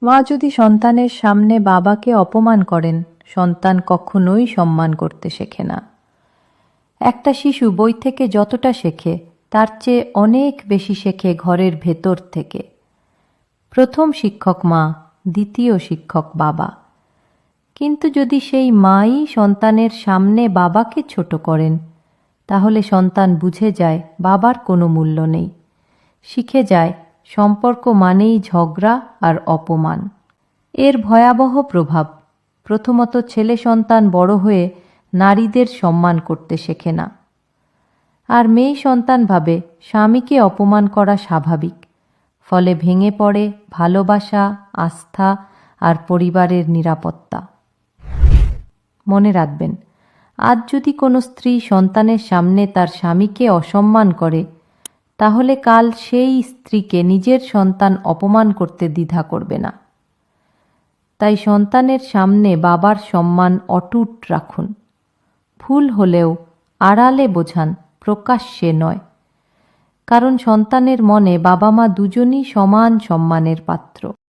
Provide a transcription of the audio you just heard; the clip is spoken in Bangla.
মা যদি সন্তানের সামনে বাবাকে অপমান করেন, সন্তান কখনোই সম্মান করতে শেখে না। একটা শিশু বই থেকে যতটা শেখে তার চেয়ে অনেক বেশি শেখে ঘরের ভেতর থেকে। প্রথম শিক্ষক মা, দ্বিতীয় শিক্ষক বাবা। কিন্তু যদি সেই মাই সন্তানের সামনে বাবাকে ছোট করেন, তাহলে সন্তান বুঝে যায় বাবার কোনো মূল্য নেই। শিখে যায় সম্পর্ক মানেই ঝগড়া আর অপমান। এর ভয়াবহ প্রভাব, প্রথমত ছেলে সন্তান বড় হয়ে নারীদের সম্মান করতে শেখে না। আর মেয়ে সন্তান ভাবে স্বামীকে অপমান করা স্বাভাবিক। ফলে ভেঙে পড়ে ভালোবাসা, আস্থা আর পরিবারের নিরাপত্তা। মনে রাখবেন, আজ যদি কোনো স্ত্রী সন্তানের সামনে তার স্বামীকে অসম্মান করে, তাহলে কাল সেই স্ত্রীকে নিজের সন্তান অপমান করতে দ্বিধা করবে না। তাই সন্তানের সামনে বাবার সম্মান অটুট রাখুন। ভুল হলেও আড়ালে বোঝান, প্রকাশ্যে নয়। কারণ সন্তানের মনে বাবা মা দুজনই সমান সম্মানের পাত্র।